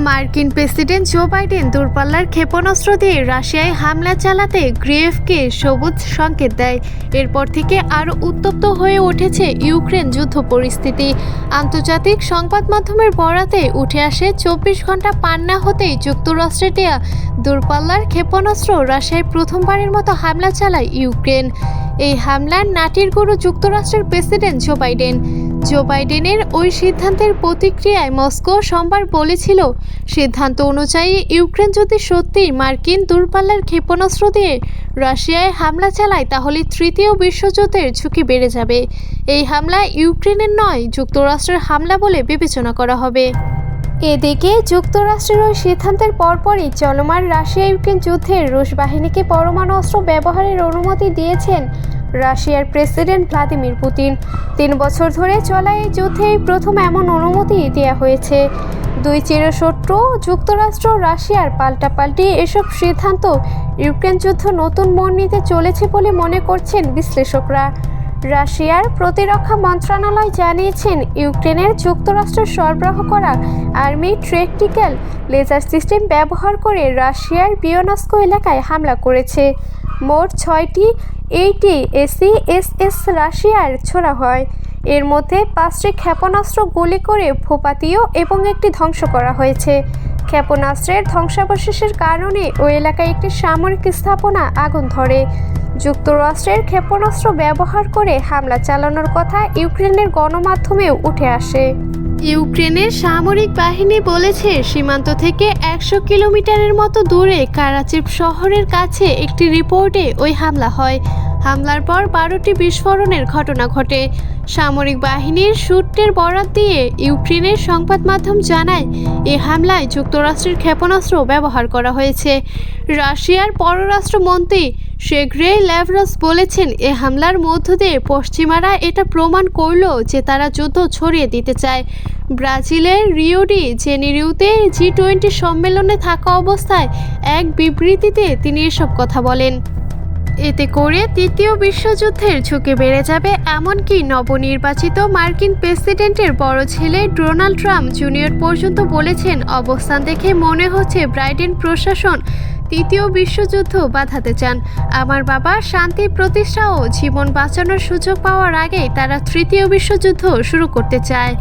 মার্কিন president Joe Biden দূরপাল্লার ক্ষেপণাস্ত্র দিয়ে রাশিয়ায় হামলা চালাতে কিয়েভকে সবুজ সংকেত দেয়। এরপর থেকে আরও উত্তপ্ত হয়ে উঠেছে ইউক্রেন যুদ্ধ পরিস্থিতি। আন্তর্জাতিক সংবাদ মাধ্যমের বরাতে উঠে আসে 24 ঘন্টা পার না হতেই যুক্তরাষ্ট্রে দেয়া দূরপাল্লার ক্ষেপণাস্ত্র রাশিয়ায় প্রথমবারের মতো হামলা চালায় ইউক্রেন। এই হামলার নাটির গুরু যুক্তরাষ্ট্রের প্রেসিডেন্ট জো বাইডেনের ওই সিদ্ধান্তের প্রতিক্রিয়ায় মস্কো সোমবার বলেছিল, সিদ্ধান্ত অনুযায়ী ইউক্রেন যদি সত্যিই মার্কিন দূরপাল্লার ক্ষেপণাস্ত্র দিয়ে রাশিয়ায় হামলা চালায় তাহলে তৃতীয় বিশ্বযুদ্ধের ঝুঁকি বেড়ে যাবে। এই হামলা ইউক্রেনের নয়, যুক্তরাষ্ট্রের হামলা বলে বিবেচনা করা হবে। এদিকে যুক্তরাষ্ট্রের ওই সিদ্ধান্তের পরপরই চলমান রাশিয়া ইউক্রেন যুদ্ধে রুশ বাহিনীকে পরমাণু অস্ত্র ব্যবহারের অনুমতি দিয়েছেন রাশিয়ার প্রেসিডেন্ট ভ্লাদিমির পুতিন। 3 বছর ধরে চলা এই যুদ্ধে প্রথম এমন অনুমতি দেওয়া হয়েছে। দুই চিরশত্রু যুক্তরাষ্ট্র রাশিয়ার পাল্টাপাল্টি এসব সিদ্ধান্ত ইউক্রেন যুদ্ধ নতুন মোড় নিতে চলেছে বলে মনে করছেন বিশ্লেষকরা। রাশিয়ার প্রতিরক্ষা মন্ত্রণালয় জানিয়েছেন, ইউক্রেনের যুক্তরাষ্ট্র সরবরাহ করা আর্মি ট্যাকটিক্যাল লেজার সিস্টেম ব্যবহার করে রাশিয়ার বিয়নস্ক এলাকায় হামলা করেছে। মোট 6টি ATACMS রাশিয়ার ছোড়া হয়। এর মধ্যে 5টি ক্ষেপণাস্ত্র গুলি করে ভূপাতিত এবং একটি ধ্বংস করা হয়েছে। ক্ষেপণাস্ত্রের ধ্বংসাবশেষের কারণে ওই এলাকায় একটি সামরিক স্থাপনা আগুন ধরে। যুক্তরাষ্ট্রের ক্ষেপণাস্ত্র ব্যবহার করে হামলা চালানোর কথা ইউক্রেনের গণমাধ্যমেও উঠে আসে। ইউক্রেনের সামরিক বাহিনী বলেছে, সীমান্ত থেকে 100 কিলোমিটারের মতো দূরে কারাচিভ শহরের কাছে একটি রিপোর্টে ওই হামলা হয়। হামলার পর 12টি বিস্ফোরণের ঘটনা ঘটে। সামরিক বাহিনীর সূত্রের বরাত দিয়ে ইউক্রেনের সংবাদ মাধ্যম জানায়, এই হামলায় যুক্তরাষ্ট্রের ক্ষেপণাস্ত্র ব্যবহার করা হয়েছে। রাশিয়ার পররাষ্ট্রমন্ত্রী সের্গেই ল্যাভরভ বলেছেন, এ হামলার মধ্য দিয়ে পশ্চিমারা এটা প্রমাণ করল যে তারা যুদ্ধ ছড়িয়ে দিতে চায়। ব্রাজিলের রিও ডি জেনেরিওতে G20 সম্মেলনে থাকা অবস্থায় এক বিবৃতিতে তিনি এসব কথা বলেন। এতে করে তৃতীয় বিশ্বযুদ্ধের ঝুঁকি বেড়ে যাবে, এমনকি নবনির্বাচিত মার্কিন প্রেসিডেন্টের বড় ছেলে ডোনাল্ড ট্রাম্প জুনিয়র পর্যন্ত বলেছেন, অবস্থান দেখে মনে হচ্ছে বাইডেন প্রশাসন তৃতীয় বিশ্বযুদ্ধ বাঁধাতে চান। আমার বাবা শান্তি প্রতিষ্ঠা ও জীবন বাঁচানোর সুযোগ পাওয়ার আগেই তারা তৃতীয় বিশ্বযুদ্ধ শুরু করতে চায়।